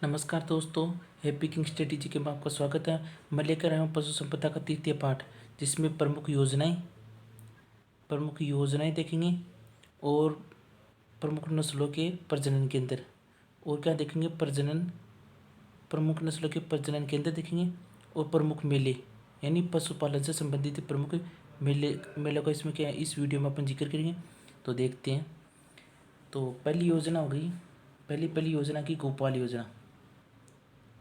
नमस्कार दोस्तों, happy king strategy के में आपका स्वागत है। मैं लेकर आया हूँ पशु संपदा का तृतीय पाठ, जिसमें प्रमुख योजनाएं देखेंगे और प्रमुख नस्लों के प्रजनन केंद्र। और क्या देखेंगे? प्रमुख नस्लों के प्रजनन केंद्र देखेंगे और प्रमुख मेले, यानी पशुपालन से संबंधित प्रमुख मेले का इसमें क्या है, इस वीडियो में अपन जिक्र करेंगे। तो देखते हैं। तो पहली योजना हो गई, पहली योजना की गोपाल योजना।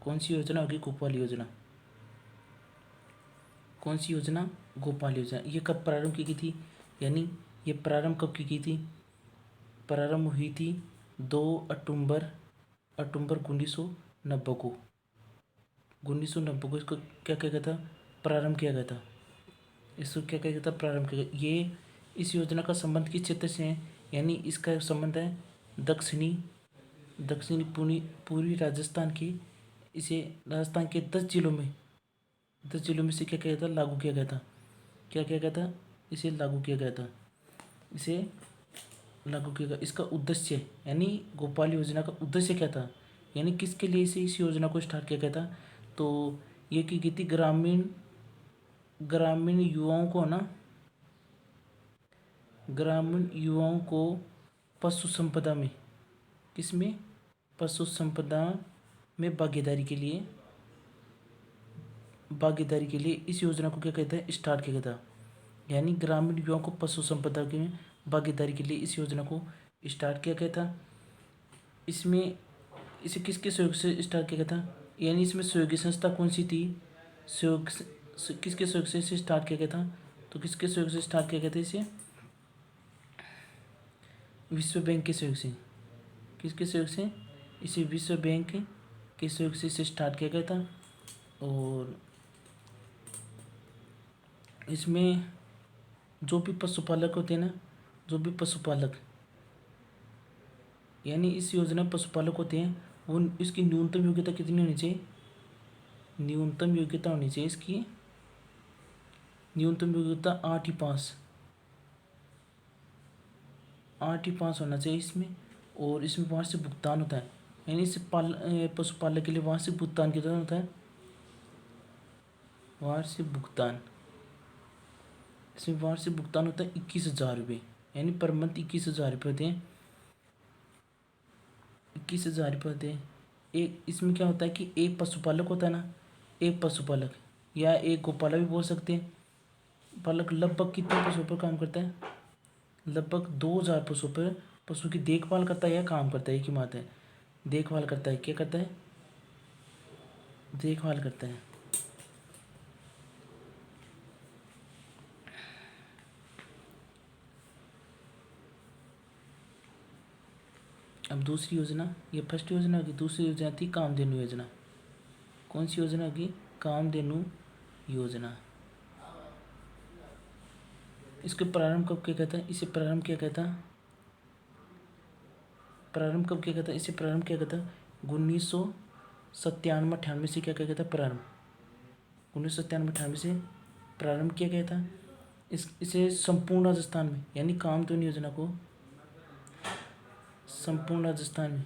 कौन सी योजना होगी? गोपाल योजना। कौन सी योजना? गोपाल योजना। ये कब प्रारंभ की गई थी? यानी ये प्रारंभ कब की गई थी? प्रारंभ हुई थी 2 अक्टूबर 1990 को। 1990 को इसको क्या किया गया था? प्रारंभ किया गया था। इसको क्या किया गया था? प्रारंभ किया गया। ये इस योजना का संबंध किस क्षेत्र से है? यानी इसका संबंध है दक्षिणी पूर्वी राजस्थान के, इसे राजस्थान के 10 जिलों में से क्या किया गया था? लागू किया गया था। क्या किया गया था? इसे लागू किया गया था। इसे लागू किया गया। इसका उद्देश्य, यानी गोपाल योजना का उद्देश्य क्या था? यानी किसके लिए इस योजना को स्टार्ट किया गया था? तो ये की गई थी ग्रामीण युवाओं को ना, ग्रामीण युवाओं को पशु संपदा में, किसमें? पशु संपदा में भागीदारी के लिए इस योजना को क्या कहते हैं? स्टार्ट किया गया था। यानी ग्रामीण युवाओं को पशु संपदा की भागीदारी के लिए इस योजना को स्टार्ट किया गया था। इसमें इसे किसके सहयोग से स्टार्ट किया गया था? यानी इसमें सहयोगी संस्था कौन सी थी? किसके सहयोग से इसे स्टार्ट किया गया था? तो किसके सहयोग से स्टार्ट किया गया था इसे? विश्व बैंक के सहयोग से। किसके सहयोग से? इसे विश्व बैंक के सहयोग से इसे स्टार्ट किया गया था। और इसमें जो भी पशुपालक होते हैं ना, जो भी पशुपालक, यानी इस योजना में पशुपालक होते हैं, वो इसकी न्यूनतम योग्यता कितनी होनी चाहिए? न्यूनतम योग्यता होनी चाहिए इसकी, न्यूनतम योग्यता 8 ही पास होना चाहिए इसमें। और इसमें वार्षिक भुगतान होता है, यानी इस पशुपालक के लिए वार्षिक भुगतान कितना होता है? वार्षिक भुगतान, इसमें वार्षिक भुगतान होता है 21,000 रुपये, यानी पर मंथ 21,000 रुपये होते हैं। 21,000 रुपये होते हैं। एक इसमें क्या होता है कि एक पशुपालक होता है ना, एक पशुपालक या एक गोपालक भी बोल सकते हैं। पालक लगभग कितने पशुओं पर काम करता है? लगभग 2,000 पशुओं पर, पशु की देखभाल करता है या काम करता है? एक ही बात है, देखभाल करता है। क्या करता है? देखभाल करता है। अब दूसरी योजना, ये फर्स्ट योजना होगी। दूसरी योजना थी कामधेनु योजना। कौन सी योजना होगी? कामधेनु योजना। इसके प्रारंभ कब किया गया था? इसे प्रारंभ किया गया था, प्रारंभ कब किया गया था? इसे प्रारंभ किया गया था 1997-98 से। क्या किया गया था? प्रारंभ 1997-98 से प्रारंभ किया गया था। इसे संपूर्ण राजस्थान में, यानी कामधेनु योजना को संपूर्ण राजस्थान में,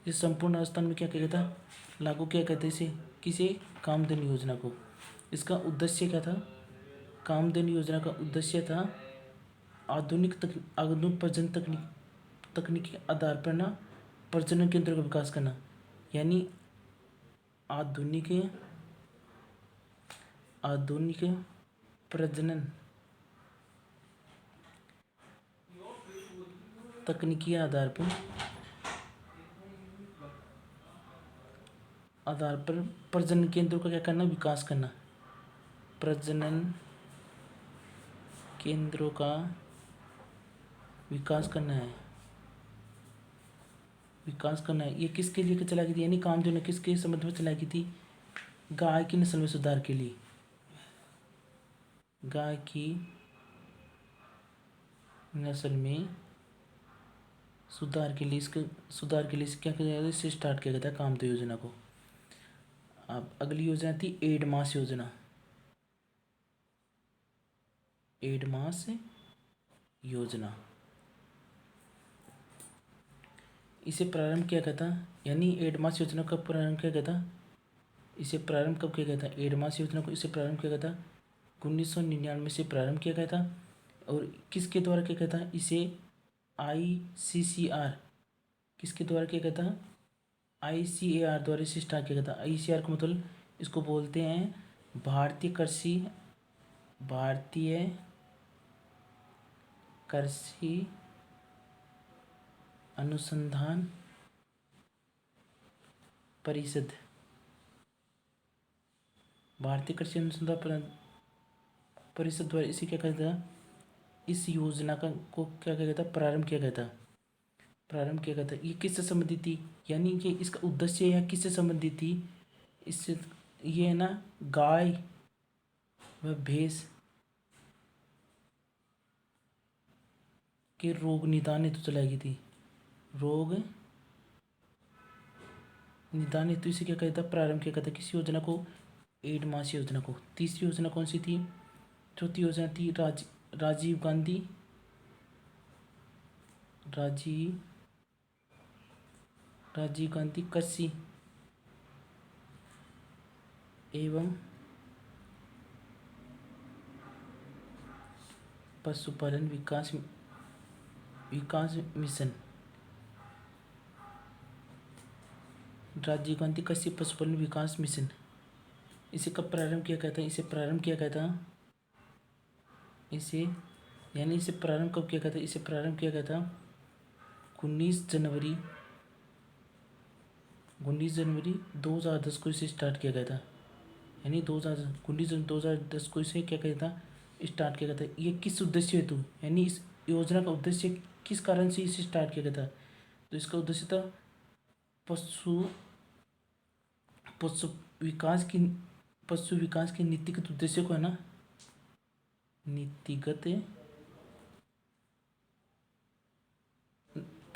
इसे संपूर्ण राजस्थान में क्या किया गया था? लागू किया गया था। इसे किसे? कामधेनु योजना को। इसका उद्देश्य क्या था? कामधेनु योजना का उद्देश्य था आधुनिक प्रजनन तकनीक के आधार पर ना प्रजनन केंद्रों का विकास करना। यानी आधुनिक आधुनिक प्रजनन तकनीकी आधार पर प्रजनन केंद्रों का क्या करना? विकास करना। प्रजनन केंद्रों का विकास करना है, ये किसके लिए चलाई गई थी? यानी कामधेनु किसके संबंध में चलाई गई थी? गाय की नस्ल में सुधार के लिए। गाय की नस्ल में सुधार के लिए इसे क्या किया गया? इससे स्टार्ट किया गया था कामधेनु योजना को। अब अगली योजना थी एडमास योजना। एडमास योजना। इसे प्रारंभ किया गया था, यानी एडमास योजना का प्रारंभ किया गया था। इसे प्रारंभ कब किया गया था? एडमास योजना को इसे प्रारंभ किया गया था 1999 से प्रारंभ किया गया था। और किसके द्वारा किया गया था इसे? ICCR, किसके द्वारा किया गया था? ICAR द्वारा इसे स्टार्ट किया गया था। ICAR का मतलब इसको बोलते हैं भारतीय कृषि अनुसंधान परिषद। भारतीय कृषि अनुसंधान परिषद द्वारा इसे क्या किया था? इस योजना को क्या किया गया था? प्रारंभ किया गया था। ये किससे संबंधित थी? यानी कि इसका उद्देश्य यह किससे संबंधित थी? इससे ये है ना, गाय व भैंस के रोग निदान हेतु चलाई गई थी। रोग निदान हेतु इसे क्या कहता था? प्रारंभ किया गया था। किस योजना को? एडमास योजना को। तीसरी योजना कौन सी थी? चौथी योजना थी राजीव गांधी कृषि एवं पशुपालन विकास मिशन। राजीव गांधी कृषि पशुपालन विकास मिशन। इसे कब प्रारंभ किया गया था? इसे प्रारंभ किया गया था इसे प्रारंभ कब किया गया था? इसे प्रारंभ किया गया था 19 जनवरी 2010 को इसे स्टार्ट किया गया था। यानी 19 जनवरी 2010 को इसे क्या किया था? स्टार्ट किया गया था। ये किस उद्देश्य हेतु, यानी इस योजना का उद्देश्य किस कारण से इसे स्टार्ट किया गया था? तो इसका उद्देश्य था पशु पशु विकास की नीतिगत उद्देश्य को, है ना,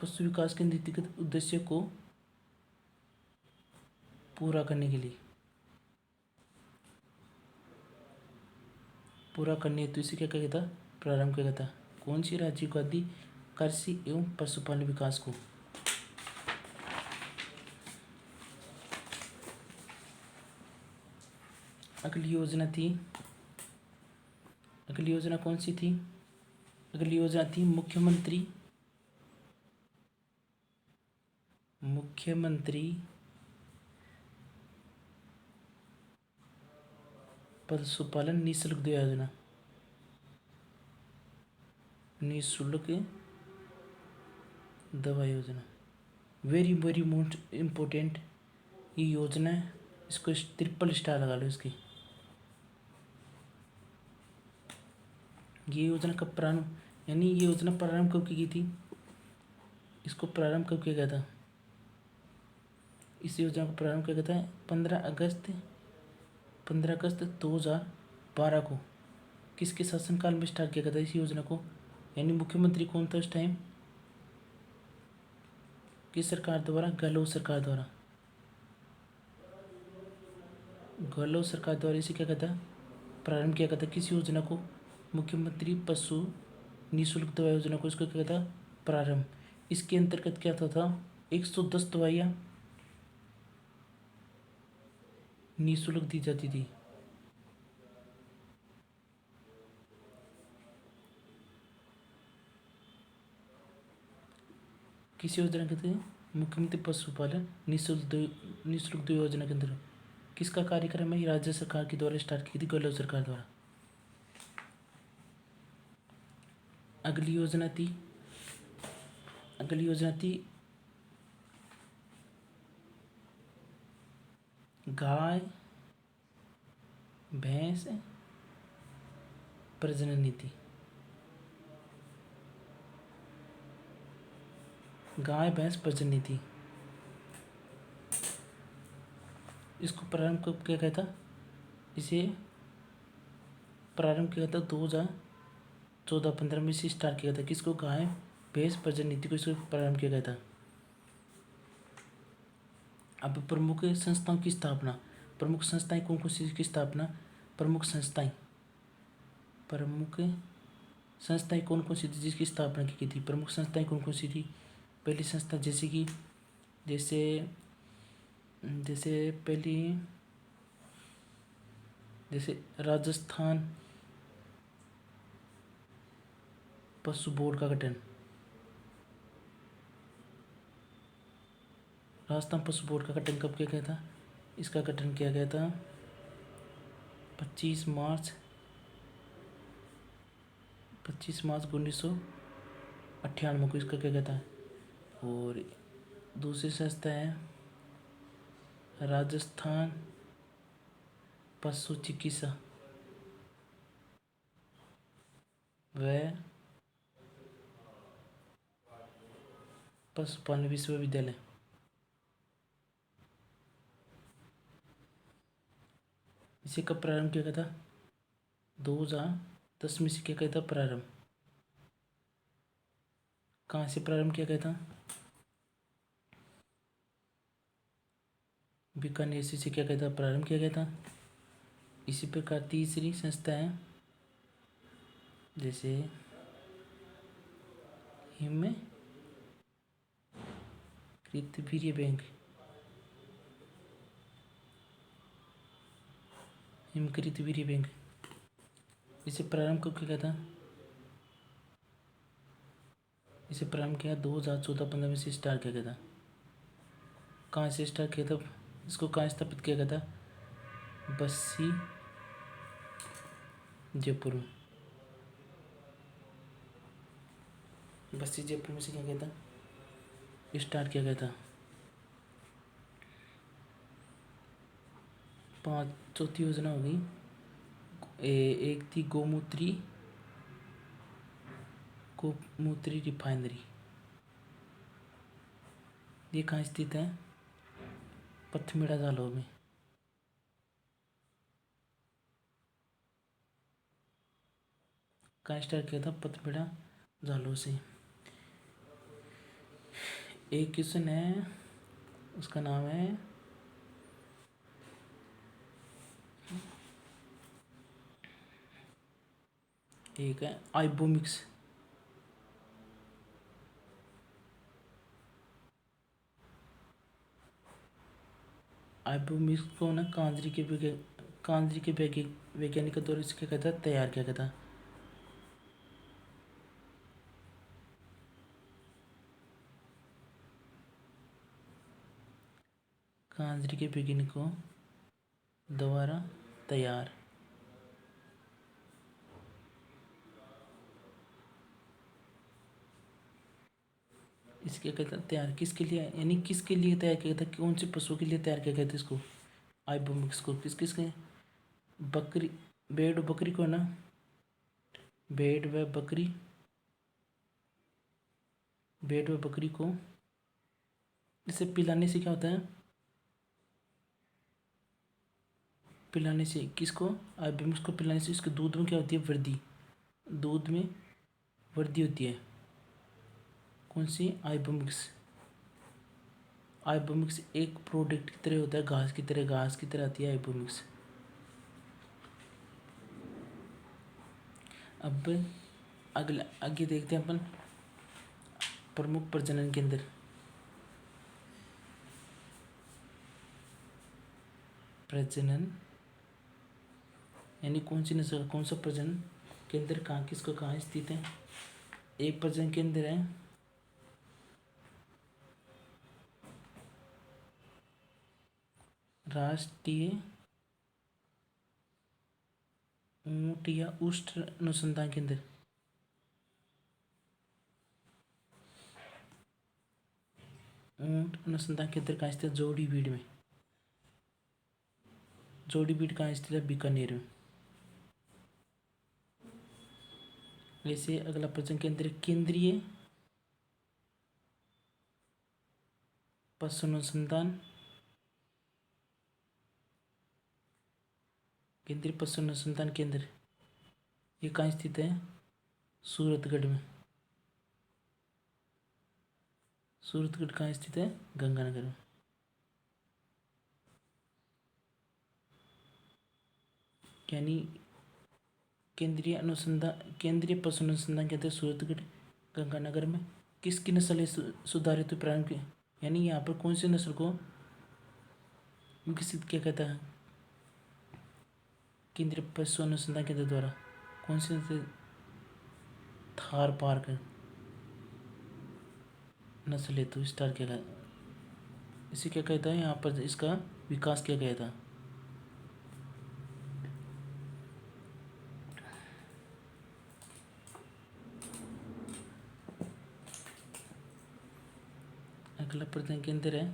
पशु विकास के नीतिगत उद्देश्य को पूरा करने के लिए हेतु इसे क्या किया गया था? प्रारंभ किया गया था। कौन सी? राजीव गांधी कृषि एवं पशुपालन विकास को। अगली योजना कौन सी थी? अगली योजना थी मुख्यमंत्री पशुपालन निःशुल्क योजना। निःशुल्क दवा योजना, वेरी वेरी मोस्ट इम्पोर्टेंट ये योजना है। इसको ट्रिपल स्टार लगा लो इसकी। ये योजना कब प्रारंभ, यानी ये योजना प्रारंभ कब की गई थी? इसको प्रारंभ कब किया गया था? इस योजना को प्रारंभ किया गया था 15 अगस्त 2012 को। किसके शासनकाल में स्टार्ट किया गया था इस योजना को? यानी मुख्यमंत्री कौन था उस टाइम? किस सरकार द्वारा? गहलोत सरकार द्वारा इसे क्या कहता है? प्रारंभ किया गया था। किस योजना को? मुख्यमंत्री पशु निःशुल्क दवा योजना को इसको क्या कहता? प्रारंभ। इसके अंतर्गत क्या था? 110 दवाइयाँ निःशुल्क दी जाती थी। किस योजना के तहत? मुख्यमंत्री पशुपालन निःशुल्क दवा योजना के अंतर्गत। किसका कार्यक्रम है? राज्य सरकार के द्वारा स्टार्ट की थी, गहलोत सरकार द्वारा। अगली योजना थी गाय भैंस प्रजनन नीति। गाय भैंस प्रजनन नीति, इसको प्रारंभ कब किया गया था? इसे प्रारंभ किया गया था 2014-15 में से स्टार्ट किया था। किसको? गाय भैंस प्रजनन नीति को इसको प्रारंभ किया गया था। अब प्रमुख संस्थाओं की स्थापना। प्रमुख संस्थाएं कौन कौन सी की स्थापना? प्रमुख संस्थाएं कौन कौन सी थी जिसकी स्थापना की गई थी? प्रमुख संस्थाएं कौन कौन सी थी? पहली संस्था जैसे कि जैसे जैसे पहली जैसे राजस्थान पशु बोर्ड का गठन। राजस्थान पशु बोर्ड का गठन कब किया गया था? इसका गठन किया गया था 25 मार्च 1998 को इसका किया गया था। और दूसरी संस्था है राजस्थान पशु चिकित्सा व पशुपालन विश्वविद्यालय। इसे कब प्रारंभ किया गया था? 2010 में से किया गया था प्रारंभ। कहाँ से प्रारंभ किया गया था? बीकानेर से किया गया था, प्रारंभ किया गया था। इसी प्रकार तीसरी संस्था है जैसे हिमकृत वीर्य बैंक। हिमकृत वीर्य बैंक, इसे प्रारंभ कब किया गया था? इसे प्रारंभ किया 2014-15 में से स्टार्ट किया गया था। कहाँ से स्टार्ट किया था? इसको कहाँ स्थापित किया गया था? बस्सी जयपुर में। बस्सी जयपुर में से क्या गया था? स्टार्ट किया गया था। चौथी योजना होगी एक थी गोमूत्री रिफाइनरी। ये कहाँ स्थित है? पथमेड़ा जालौर में। कहाँ स्टार्ट किया था? पथमेड़ा जालौर से। एक क्वेश्चन है, उसका नाम है एक है आइबोमिक्स। आइबोमिक्स को ना कांजरी के वैज्ञानिक के द्वारा इसके कहता तैयार किया गया था। कांजरी के वैज्ञानिकों द्वारा तैयार। इसके कहता तैयार किसके लिए, यानी किसके लिए तैयार किया गया था? कौन से पशु के लिए तैयार किया गया था इसको? आइबोमिक्स को किसके? बकरी, भेड़ बकरी को ना, भेड़ व बकरी को इसे पिलाने से क्या होता है? पिलाने से किसको? आइबोमिक्स को पिलाने से इसके दूध में क्या होती है? वृद्धि। दूध में वृद्धि होती है। कौन सी? आइबोमिक्स। आइबोमिक्स एक प्रोडक्ट की तरह होता है, घास की तरह आती है आइबोमिक्स। अब अगला आगे देखते हैं अपन प्रमुख प्रजनन केंद्र। प्रजनन यानी कौन सी नस्ल, कौन सा प्रजनन केंद्र कहाँ स्थित है? एक प्रजनन केंद्र है राष्ट्रीय ऊंट या उष्ट अनुसंधान केंद्र। ऊंट अनुसंधान केंद्र कहाँ स्थित है? जोड़ीबीड़ में। जोड़ीबीड़ कहाँ स्थित है? बीकानेर में। जैसे अगला प्रजनन केंद्र केंद्रीय पशु अनुसंधान केंद्र, ये कहाँ स्थित है? सूरतगढ़ में। सूरतगढ़ कहाँ स्थित है? गंगानगर में। यानी केंद्रीय पशु अनुसंधान केंद्र सूरतगढ़ गंगानगर में किसकी नस्ल है सुधारित प्राणी की, यानी यहाँ पर कौन सी नस्ल को विकसित किया कहता है केंद्रीय पशु अनुसंधान केंद्र द्वारा, कौन सी नस्ल? थार पार्क नस्ल हेतु स्टार किया गया, इसे क्या कहता है, यहाँ पर इसका विकास किया गया था। अगला प्रजनन केंद्र है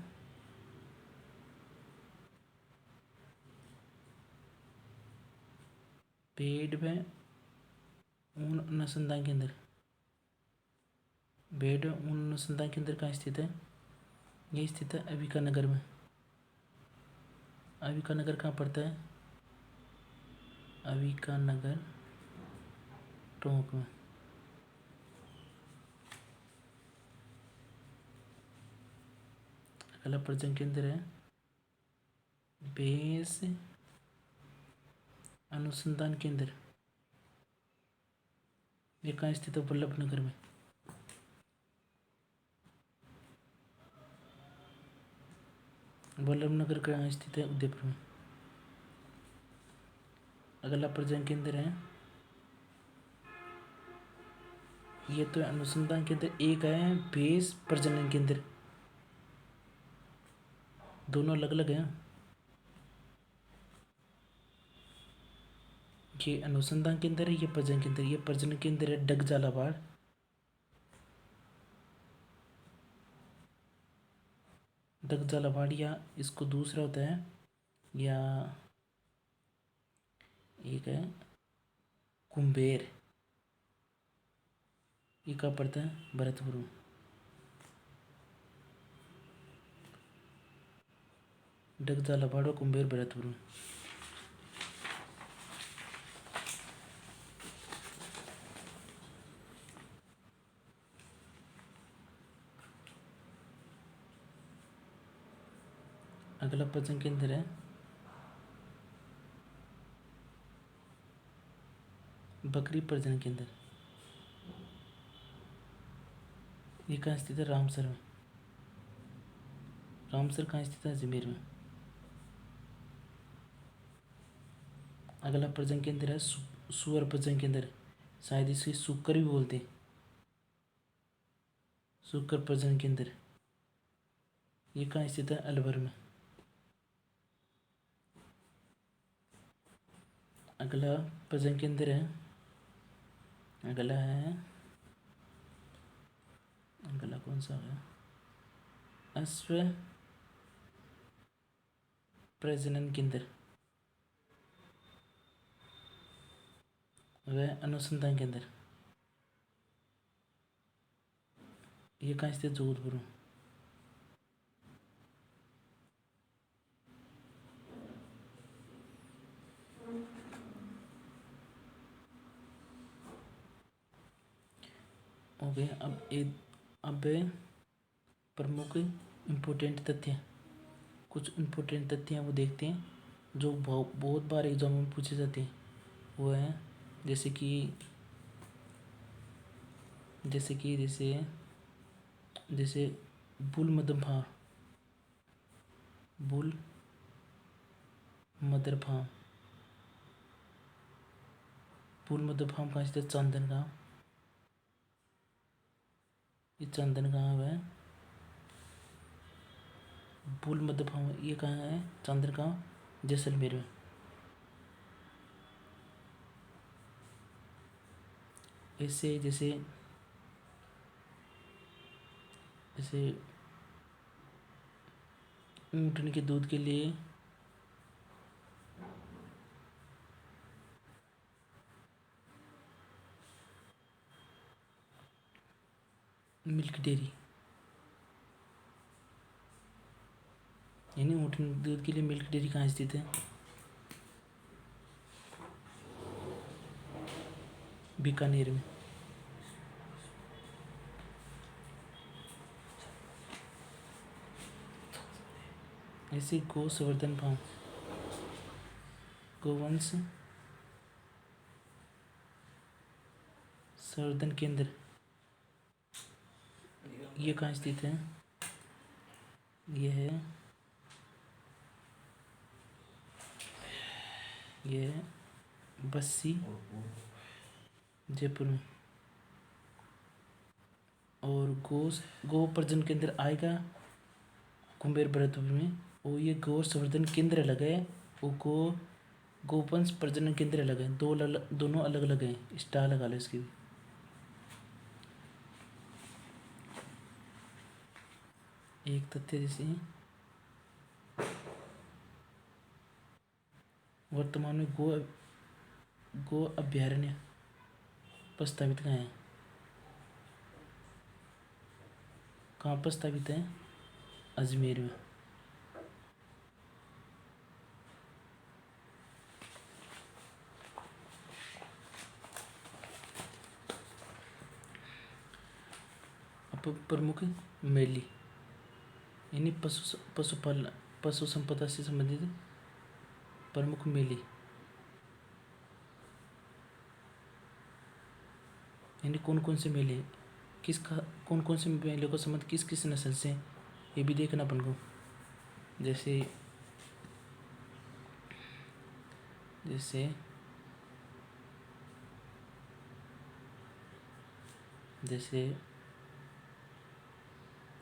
भेड़ व ऊन अनुसंधान केंद्र। भेड़ ऊन अनुसंधान केंद्र कहाँ स्थित है? ये स्थित है अविका नगर में। अविका नगर कहाँ पड़ता है? अविका नगर टोंक में। अगला प्रजनन केंद्र है भैंस अनुसंधान केंद्र। ये कहाँ स्थित है? वल्लभ नगर में। वल्लभ नगर कहाँ स्थित है? उदयपुर में। अगला प्रजनन केंद्र है, ये तो अनुसंधान केंद्र एक है, भैंस प्रजनन केंद्र, दोनों अलग अलग हैं। ये अनुसंधान केंद्र है, ये प्रजनन केंद्र। ये प्रजनन केंद्र है डग झालावाड़, डग झालावाड़, या इसको दूसरा होता है, या एक है कुंभेर। ये कहाँ पड़ता है? भरतपुर में। डग झालावाड़ और कुंभेर भरतपुर में। अगला प्रजनन केंद्र है बकरी प्रजनन केंद्र। ये कहाँ स्थित है? रामसर में। रामसर कहाँ स्थित है? अजमेर में। अगला प्रजनन केंद्र है सुअर प्रजनन केंद्र, शायद इसे सुकर भी बोलते हैं। सुकर प्रजनन केंद्र, ये कहाँ स्थित है? अलवर में। अगला प्रजनन केंद्र है, अगला कौन सा है? अश्व प्रजनन केंद्र व अनुसंधान केंद्र, ये कहाँ स्थित? जोधपुर में। हो गया। अब प्रमुख इम्पोर्टेंट तथ्य, कुछ इम्पोर्टेंट तथ्य हैं वो देखते हैं, जो बहुत बार एग्जाम में पूछे जाते हैं। वो है जैसे कि जैसे बुल मदर फार्म कहाँ स्थित? चांदनगांव। ये चांदनगांव है। बुल मदर फार्म ये कहाँ है? चांदनगांव जैसलमेर में। ऐसे जैसे ऊँटनी के दूध के लिए मिल्क डेयरी, यानी ऊँटनी के दूध के लिए मिल्क डेयरी कहाँ स्थित है? बीकानेर में। ऐसे गौ संवर्धन फार्म, गोवंश संवर्धन केंद्र ये कहाँ स्थित है? ये है बस्सी जयपुर में। और गो प्रजनन केंद्र आएगा कुंभेर भरतपुर में। और ये गौ संवर्धन केंद्र अलग है और गोवंश प्रजनन केंद्र अलग है। दोनों अलग अलग हैं। स्टार लगा लो इसकी भी। एक तथ्य जैसे वर्तमान में गो अभ्यारण्य प्रस्तावित कहाँ है? कहाँ प्रस्तावित है? अजमेर में। अब प्रमुख मेली यानी पशु संपदा से संबंधित प्रमुख मेले यानी कौन कौन से मेले, कौन कौन से मेले को संबंध किस किस नस्ल से, ये भी देखना अपन को। जैसे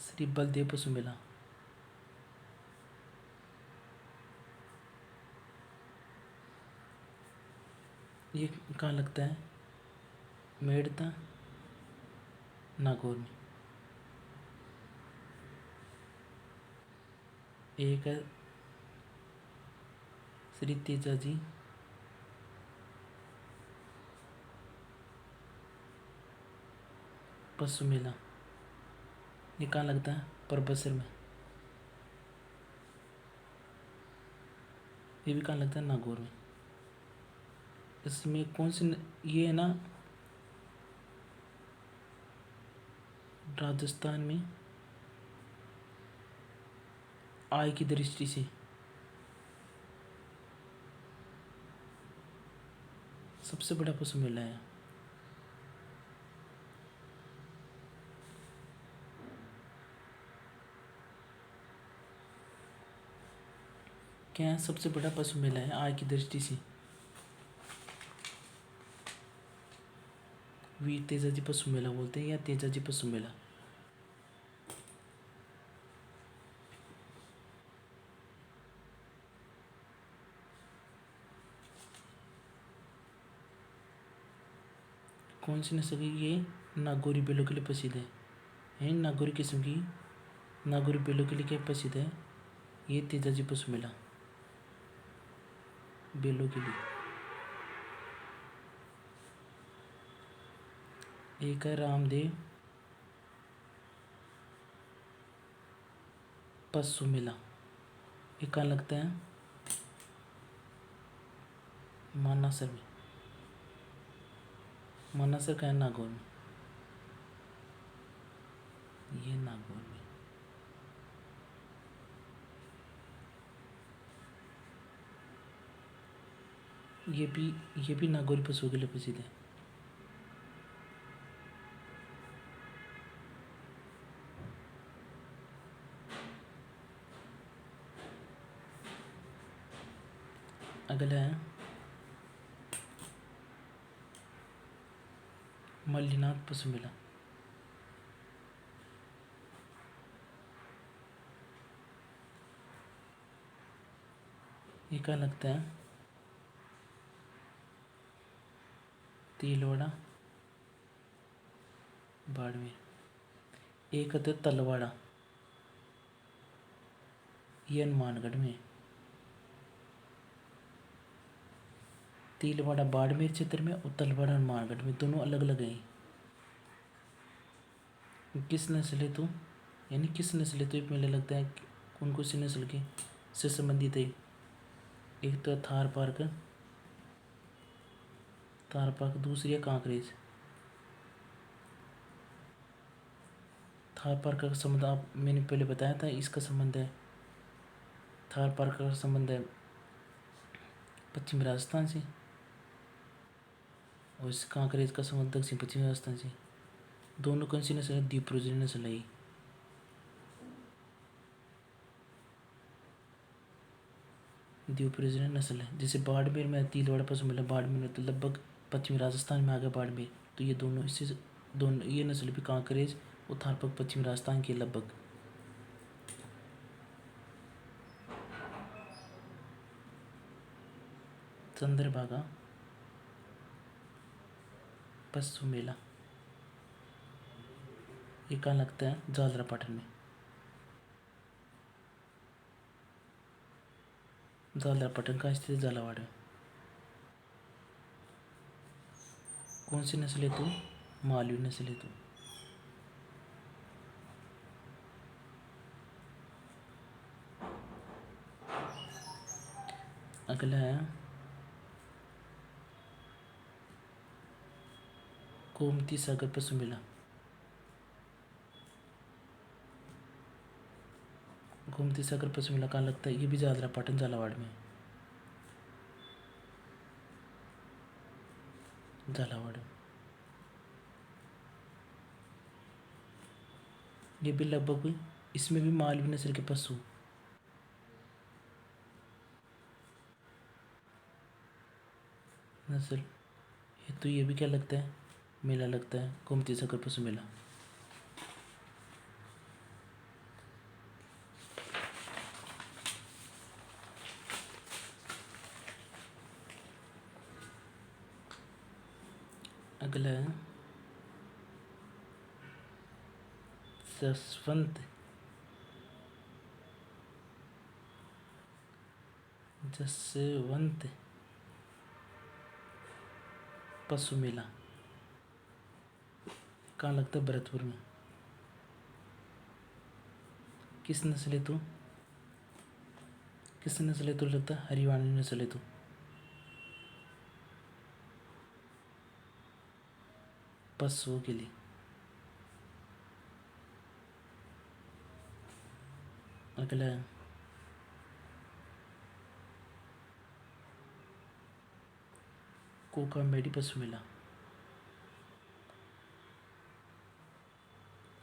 श्री बलदेव पशु मेला, ये कहाँ लगता है? मेड़ता नागौर में। एक है श्री तेजाजी पशु मेला, ये कहाँ लगता है? परबसर में। ये भी कहाँ लगता है? नागौर में। इसमें कौन सी ये है ना, राजस्थान में आय की दृष्टि से सबसे बड़ा पशु मेला है। क्या है? सबसे बड़ा पशु मेला है आय की दृष्टि से। वीर तेजाजी पशु मेला बोलते हैं या तेजाजी पशु मेला। कौन सी नस्ल की? ये नागौरी बैलों के लिए प्रसिद्ध है। नागौरी किस्म की नागौरी बैलों के लिए क्या प्रसिद्ध है? ये तेजाजी पशु मेला बैलों के लिए। एक है रामदेव पशु मेला, ये कहाँ लगता है? मानासर में। मानासर का है? नागौर में। ये नागौर में। ये भी नागौरी पशुओं के लिए प्रसिद्ध है। अगला है मल्लीनाथ पशु मेला, ये कहाँ लगता है? तिलवाड़ा बाड़मेर। एक है तलवाड़ा, ये हनुमानगढ़ में। तिलवाड़ा बाड़मेर क्षेत्र में और तलवाड़ा हनुमानगढ़ में, दोनों अलग अलग हैं। किस नस्ल है तो यानी किस नस्ल है तो ये मेला लगता है? कौन कौन सी नस्ल के से संबंधित है? एक तो थार पार्क, दूसरी है कांकरेज। थार पार्क का संबंध मैंने पहले बताया था, इसका संबंध है थार पार्क का संबंध है पश्चिम राजस्थान से और इस कांकरेज का संबंध दक्षिण पश्चिम राजस्थान से। दोनों कौन सी नस्ल है? द्वीप नस्ल है। द्विप्रजनन नस्ल है। जैसे बाड़मेर में तिलवाड़ा पशु मेला बाड़मेर में, तो लगभग पश्चिमी राजस्थान में आ गया बाड़मेर, तो ये दोनों इससे दोनों ये नस्ल भी कांकरेज और थारपक पश्चिमी राजस्थान के लगभग। चंद्रभागा पशु मेला ये कहाँ लगता है? झालरापाटन में। झालरापाटन कहाँ स्थित है? झालावाड़ में। कौन सी नस्ल है तू? मालवी नस्ल है तू। अगला है गोमती सागर पशु मेला। गोमती सागर पशु मेला कहाँ लगता है? ये भी झालरापाटन झालावाड़ में। झालावाड़ में। ये भी लगभग, इसमें भी मालवी नस्ल के पशु। नस्ल ये तो ये भी क्या लगता है? मेला लगता है गोमती सागर पशु मेला। अगला है जसवंत पशु मेला कहाँ लगता है? भरतपुर में। किस नस्ल है तू? किस नस्ल है तू? लगता है हरियाणवी नस्ल है तू। पशुओं के लिए। अगला है कोकामेडी पशु मेला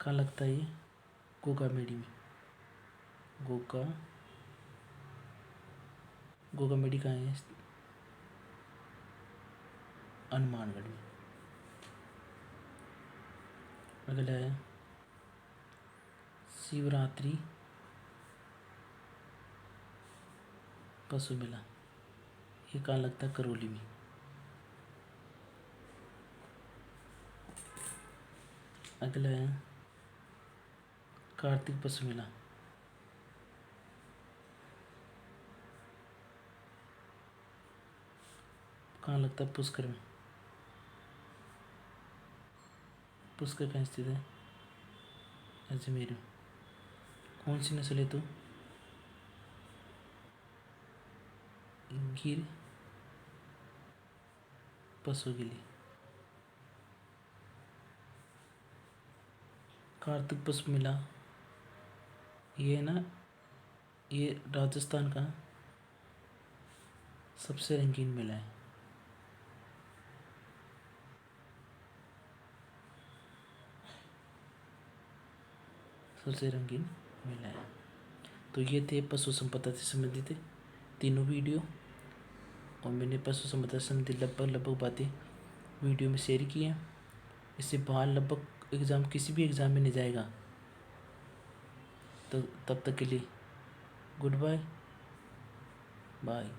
कहाँ लगता है? ये कोकामेडी में। कोकामेडी कहाँ है? हनुमानगढ़ में। अगला है शिवरात्रि पशु मेला ये कहाँ लगता है? करौली में। अगला है कार्तिक पशु मेला कहाँ लगता है? पुष्कर में। पुष्कर कहाँ स्थित है? अजमेर में। कौन सी नस्ल है तू? गिर पशु के लिए। कार्तिक पशु मेला ये है ना, ये राजस्थान का सबसे रंगीन मेला है। सबसे रंगीन मेला है। तो ये थे पशु संपदा से संबंधित तीनों वीडियो, और मैंने पशु संपदा से संबंधित लगभग बातें वीडियो में शेयर की हैं। इससे बाहर लगभग एग्ज़ाम किसी भी एग्ज़ाम में नहीं जाएगा। तो तब तक के लिए गुड बाय बाय।